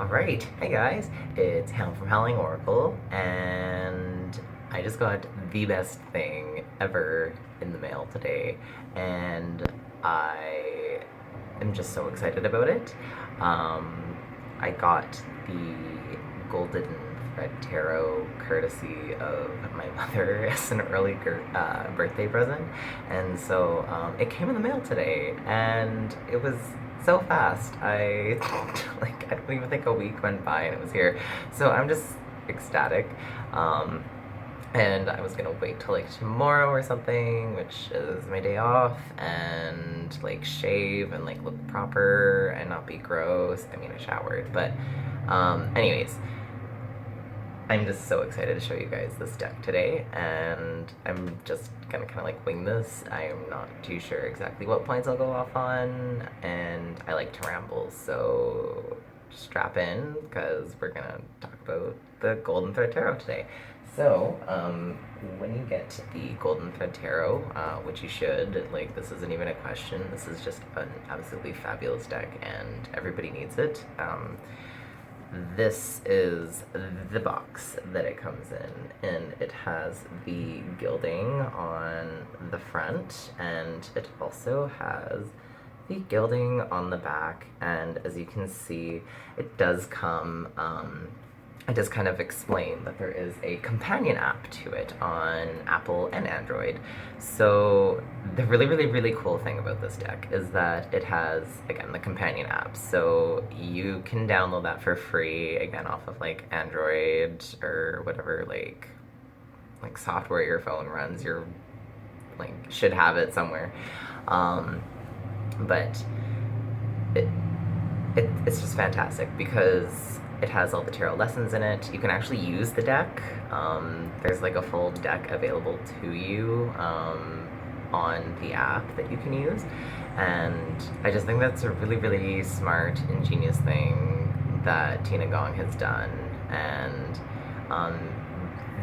Alright, hey guys, it's Helm from Howling Oracle, and I just got the best thing ever in the mail today, and I am just so excited about it. Um, I got the Golden Thread Tarot courtesy of my mother as an early birthday present, and so it came in the mail today, and it was so fast. I don't even think a week went by and it was here. So I'm just ecstatic. Um, and I was gonna wait till like tomorrow or something, which is my day off, and like shave and like look proper and not be gross. I mean, I showered, but anyways, I'm just so excited to show you guys this deck today, and I'm just gonna kind of like wing this. I'm not too sure exactly what points I'll go off on, and I like to ramble, so strap in because we're gonna talk about the Golden Thread Tarot today. So, when you get the Golden Thread Tarot, which you should, like, this isn't even a question, this is just an absolutely fabulous deck, and everybody needs it. This is the box that it comes in, and it has the gilding on the front, and it also has the gilding on the back. And as you can see, it does come it does kind of explain that there is a companion app to it on Apple and Android. So the really cool thing about this deck is that it has, again, the companion app. So you can download that for free, again, off of like Android or whatever like software your phone runs. Your like should have it somewhere. But it, it's just fantastic because it has all the tarot lessons in it. You can actually use the deck. There's like a full deck available to you on the app that you can use. And I just think that's a really smart, ingenious thing that Tina Gong has done. And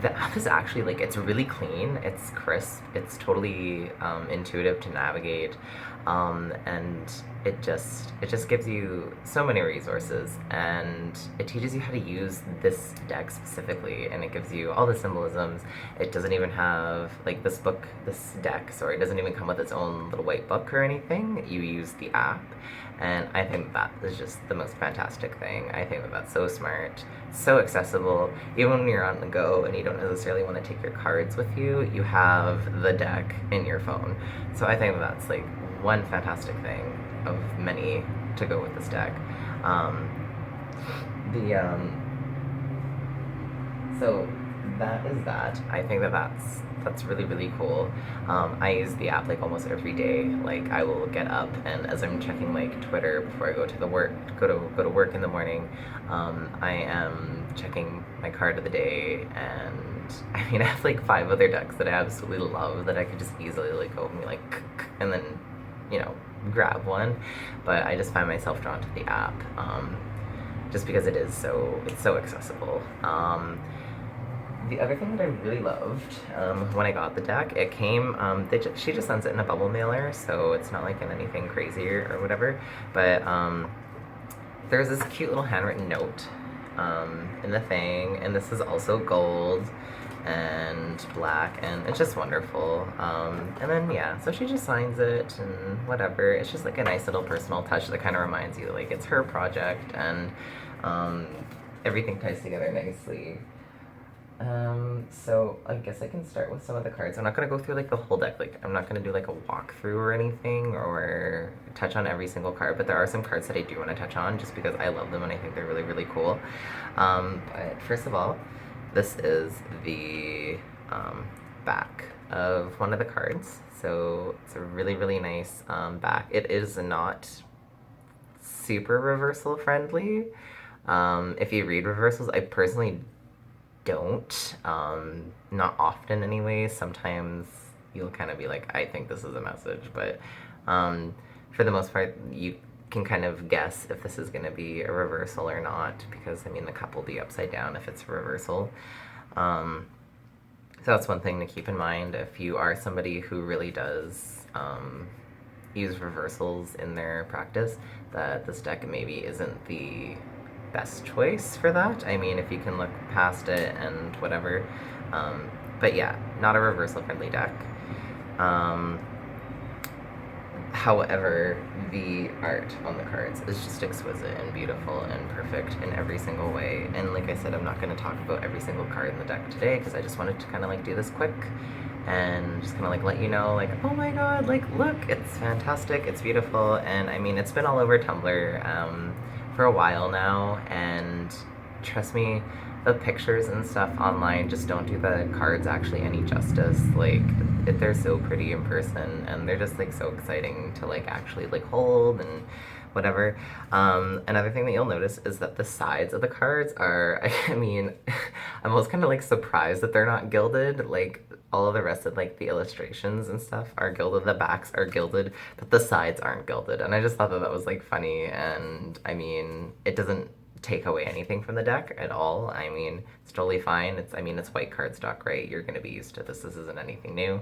the app is actually like, it's really clean, it's crisp, it's totally intuitive to navigate, and it just gives you so many resources, and it teaches you how to use this deck specifically, and it gives you all the symbolisms. It doesn't even have like this deck, sorry, it doesn't even come with its own little white book or anything. You use the app, and I think that is just the most fantastic thing. I think that that's so smart, so accessible. Even when you're on the go and you don't necessarily want to take your cards with you, you have the deck in your phone. So I think that that's like one fantastic thing of many to go with this deck. Um, the so that is that. I think that that's really cool. I use the app like almost every day. Like I will get up, and as I'm checking like Twitter before I go to work in the morning, I am checking my card of the day. And I mean, I have like 5 other decks that I absolutely love that I could just easily like go and be like and then grab one. But I just find myself drawn to the app, just because it's so accessible. The other thing that I really loved when I got the deck, it came, she just sends it in a bubble mailer, so it's not like in anything crazy or whatever, but there's this cute little handwritten note in the thing, and this is also gold and black, and it's just wonderful. And then, yeah, so she just signs it and whatever. It's just like a nice little personal touch that kind of reminds you, like, it's her project, and everything ties together nicely. So I guess I can start with some of the cards. I'm not gonna go through like the whole deck. Like I'm not gonna do like a walkthrough or anything or touch on every single card, but there are some cards that I do want to touch on just because I love them and I think they're really cool. But first of all, this is the back of one of the cards. So it's a really nice back. It is not super reversal friendly. If you read reversals, I personally don't. Not often, anyways. Sometimes you'll kind of be like, I think this is a message, but for the most part, you can kind of guess if this is going to be a reversal or not, because I mean, the cup will be upside down if it's a reversal. So that's one thing to keep in mind if you are somebody who really does use reversals in their practice, that this deck maybe isn't the best choice for that. I mean, if you can look past it and whatever. But yeah, not a reversal friendly deck. Um, However, the art on the cards is just exquisite and beautiful and perfect in every single way. And like I said, I'm not going to talk about every single card in the deck today because I just wanted to kind of like do this quick and just kind of like let you know, like, oh my god, like, look, it's fantastic, it's beautiful. And I mean, it's been all over Tumblr for a while now, and trust me, the pictures and stuff online just don't do the cards actually any justice. Like, they're so pretty in person, and they're just like so exciting to like actually like hold and whatever. Another thing that you'll notice is that the sides of the cards are, I mean, I'm almost kind of like surprised that they're not gilded. Like, all of the rest of like the illustrations and stuff are gilded, the backs are gilded, but the sides aren't gilded. And I just thought that that was like funny, and I mean, it doesn't take away anything from the deck at all. I mean, it's totally fine. It's white cardstock, right? You're gonna be used to this. This isn't anything new.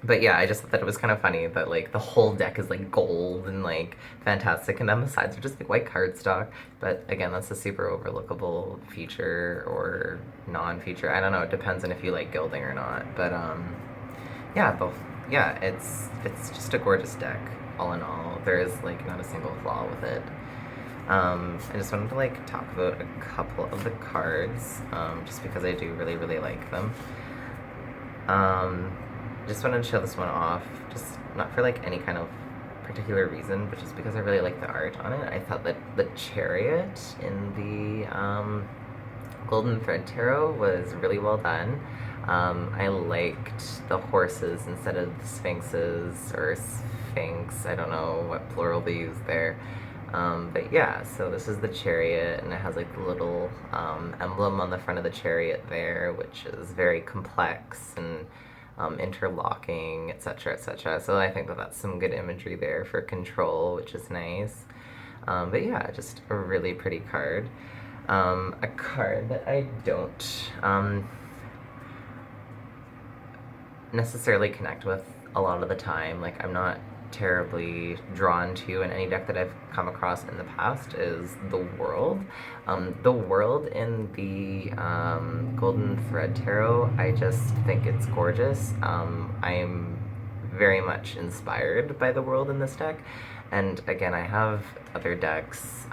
But yeah, I just thought that it was kind of funny that like the whole deck is like gold and like fantastic, and then the sides are just like white cardstock. But again, that's a super overlookable feature or non-feature. I don't know. It depends on if you like gilding or not. But yeah, it's just a gorgeous deck. All in all, there is like not a single flaw with it. I just wanted to like talk about a couple of the cards, just because I do really, really like them. Just wanted to show this one off, just not for like any kind of particular reason, but just because I really like the art on it. I thought that the chariot in the Golden Thread Tarot was really well done. I liked the horses instead of the sphinxes or sphinx. I don't know what plural they use there. But yeah, so this is the chariot, and it has like the little emblem on the front of the chariot there, which is very complex and interlocking, etc., etc. So I think that that's some good imagery there for control, which is nice. But yeah, just a really pretty card. A card that I don't necessarily connect with a lot of the time, like I'm not terribly drawn to in any deck that I've come across in the past, is the World. The World in the Golden Thread Tarot, I just think it's gorgeous. I'm very much inspired by the World in this deck. And again, I have other decks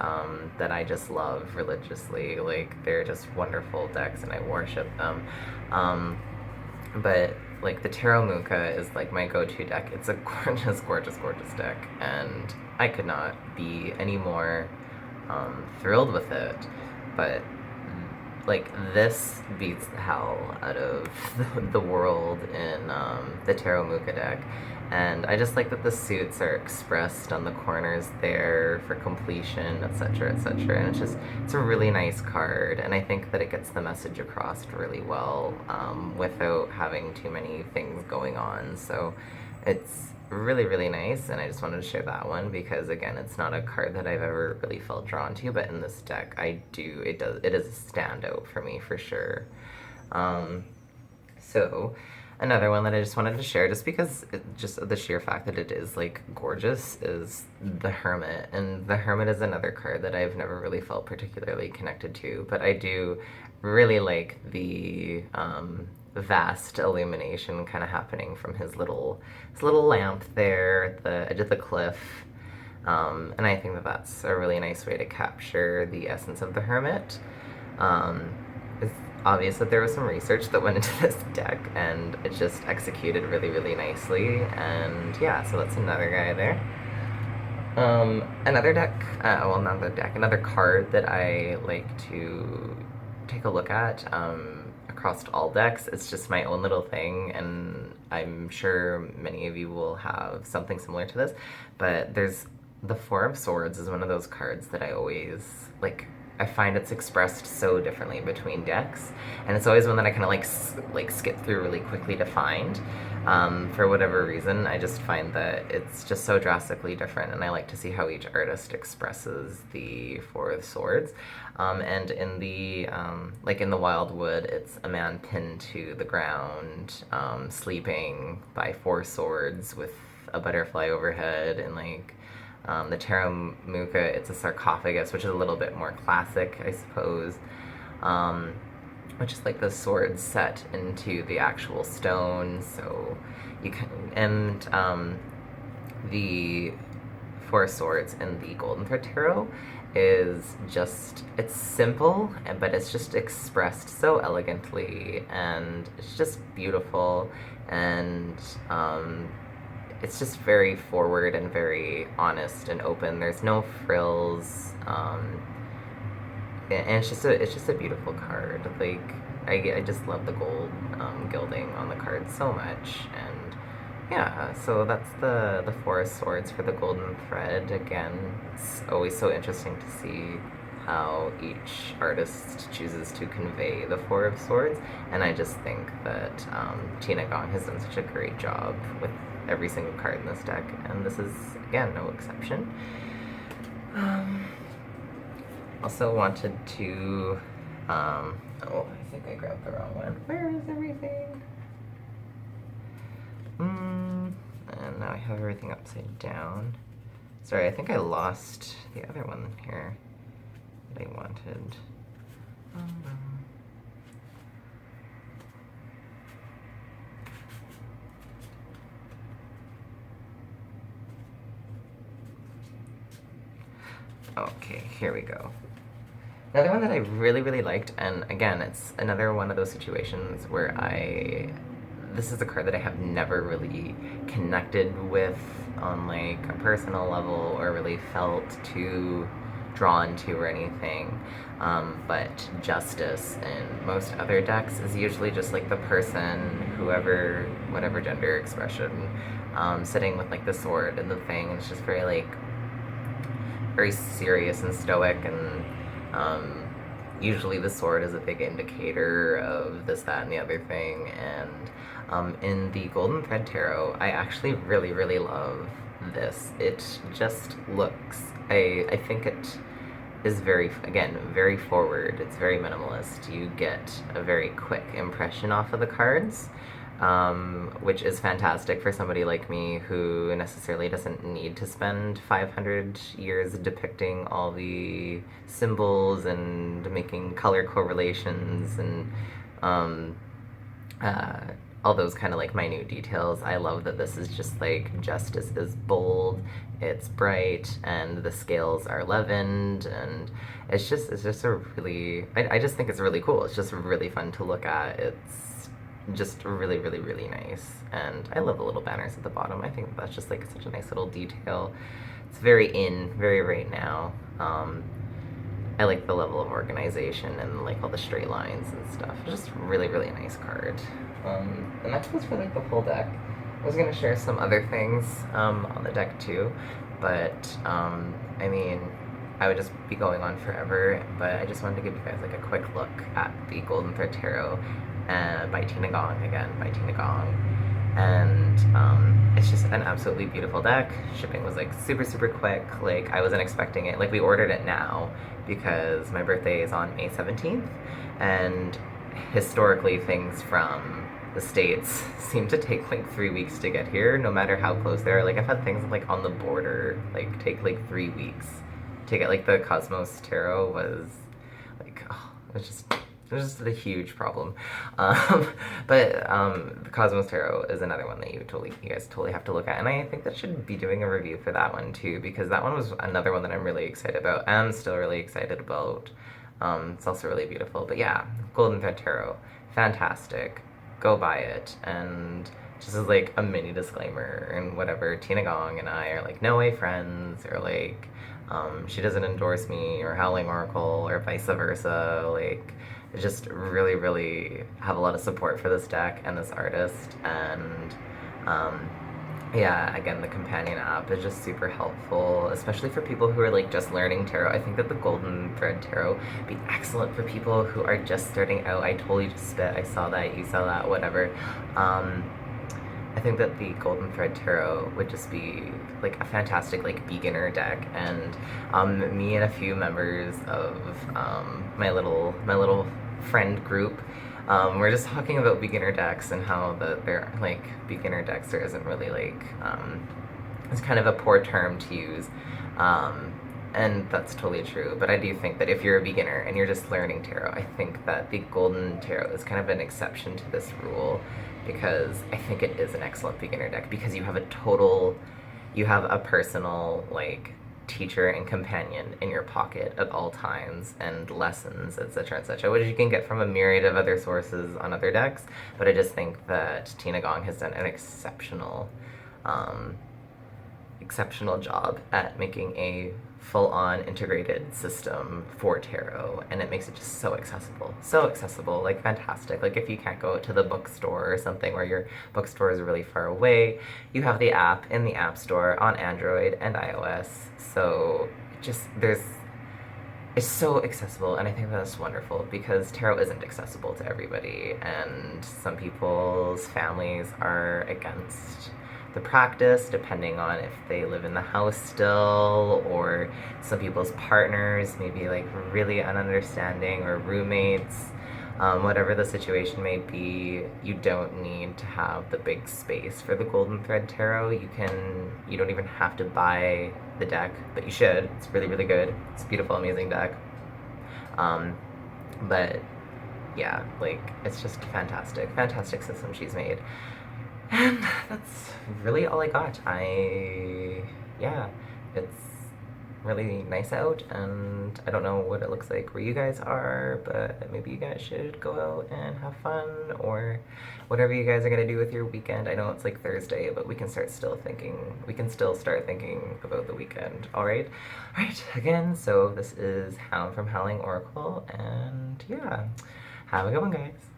that I just love religiously. Like, they're just wonderful decks and I worship them. But like the Tarot Muka is like my go-to deck. It's a gorgeous, gorgeous, gorgeous deck, and I could not be any more thrilled with it. But like, this beats the hell out of the World in the Tarot Muka deck. And I just like that the suits are expressed on the corners there for completion, etc., etc. And it's a really nice card, and I think that it gets the message across really well without having too many things going on. So it's really, really nice, and I just wanted to share that one because, again, it's not a card that I've ever really felt drawn to, but in this deck, I do. It is a standout for me for sure. So another one that I just wanted to share, just because just the sheer fact that it is like gorgeous, is the Hermit. And the Hermit is another card that I've never really felt particularly connected to, but I do really like the vast illumination kind of happening from his little lamp there at the edge of the cliff. And I think that that's a really nice way to capture the essence of the Hermit. It's obvious that there was some research that went into this deck, and it's just executed really, really nicely. And yeah, so that's another guy there. Another card that I like to take a look at across all decks. It's just my own little thing, and I'm sure many of you will have something similar to this, but there's the Four of Swords is one of those cards that I always like. I find it's expressed so differently between decks, and it's always one that I kind of like skip through really quickly to find. For whatever reason, I just find that it's just so drastically different, and I like to see how each artist expresses the Four of Swords. And in the in the Wildwood, it's a man pinned to the ground, sleeping by four swords with a butterfly overhead, and like The Tarot Muka, it's a sarcophagus, which is a little bit more classic, I suppose. Which is like the sword set into the actual stone. So you can, and the Four of Swords in the Golden Thread Tarot is just, it's simple, but it's just expressed so elegantly, and it's just beautiful, and it's just very forward and very honest and open. There's no frills, and it's just a beautiful card. Like I just love the gold gilding on the card so much, and yeah. So that's the Four of Swords for the Golden Thread. Again, it's always so interesting to see how each artist chooses to convey the Four of Swords, and I just think that Tina Gong has done such a great job with every single card in this deck, and this is again no exception. Also wanted to, oh, I think I grabbed the wrong one. Where is everything? And now I have everything upside down. Sorry, I think I lost the other one here that I wanted. Okay, here we go. Another one that I really, really liked, and again, it's another one of those situations where this is a card that I have never really connected with on like a personal level or really felt too drawn to or anything. But Justice in most other decks is usually just like the person, whoever, whatever gender expression, sitting with like the sword and the thing, and it's just very like, very serious and stoic, and usually the sword is a big indicator of this, that, and the other thing. And in the Golden Thread Tarot, I actually really, really love this. It just looks, I think it is very, again, very forward. It's very minimalist. You get a very quick impression off of the cards, which is fantastic for somebody like me who necessarily doesn't need to spend 500 years depicting all the symbols and making color correlations and all those kind of like minute details. I love that this is just like, Justice is bold, it's bright, and the scales are leavened, and it's just a really, I just think it's really cool. It's just really fun to look at. It's just really, really, really nice. And I love the little banners at the bottom. I think that's just like such a nice little detail. It's very very right now. I like the level of organization and like all the straight lines and stuff. Just really, really nice card. And that goes for like the whole deck. I was gonna share some other things on the deck too, but I mean, I would just be going on forever, but I just wanted to give you guys like a quick look at the Golden Thread Tarot by Tina Gong, again, by Tina Gong. And it's just an absolutely beautiful deck. Shipping was like super, super quick. Like I wasn't expecting it. Like we ordered it now because my birthday is on May 17th, and historically things from the States seem to take like 3 weeks to get here, no matter how close they are. Like I've had things like on the border like take like 3 weeks to get. Like the Cosmos Tarot was like, oh, it was just a huge problem. But the Cosmos Tarot is another one that you guys totally have to look at, and I think that should be doing a review for that one too, because that one was another one that I'm really excited about. I'm still really excited about. It's also really beautiful. But yeah, Golden Thread Tarot, fantastic. Go buy it. And just as like a mini disclaimer and whatever, Tina Gong and I are like no way friends, or like she doesn't endorse me or Howling Oracle or vice versa. Like just really, really have a lot of support for this deck and this artist. And yeah, again, the companion app is just super helpful, especially for people who are like just learning tarot. I think that the Golden Thread Tarot would be excellent for people who are just starting out. I totally just spit. I saw that, you saw that, whatever. I think that the Golden Thread Tarot would just be like a fantastic like beginner deck. And me and a few members of my little friend group, we're just talking about beginner decks and how they're like beginner decks, there isn't really like is kind of a poor term to use. And that's totally true. But I do think that if you're a beginner and you're just learning tarot, I think that the Golden Tarot is kind of an exception to this rule, because I think it is an excellent beginner deck because you have a personal, like, teacher and companion in your pocket at all times, and lessons, etc., which you can get from a myriad of other sources on other decks. But I just think that Tina Gong has done an exceptional job at making a full-on integrated system for tarot, and it makes it just so accessible, like fantastic. Like if you can't go to the bookstore or something, where your bookstore is really far away, you have the app in the App Store on Android and iOS. So it's so accessible, and I think that's wonderful, because tarot isn't accessible to everybody, and some people's families are against the practice, depending on if they live in the house still, or some people's partners may be like really ununderstanding, or roommates. Whatever the situation may be, you don't need to have the big space for the Golden Thread Tarot. You don't even have to buy the deck, but you should. It's really, really good. It's a beautiful, amazing deck. But yeah, like, it's just fantastic system she's made. And that's really all I got. Yeah, it's really nice out, and I don't know what it looks like where you guys are, but maybe you guys should go out and have fun, or whatever you guys are gonna do with your weekend. I know it's like Thursday, but we can still start thinking about the weekend. Alright, again, so this is Hound from Howling Oracle, and yeah, have a good one, guys.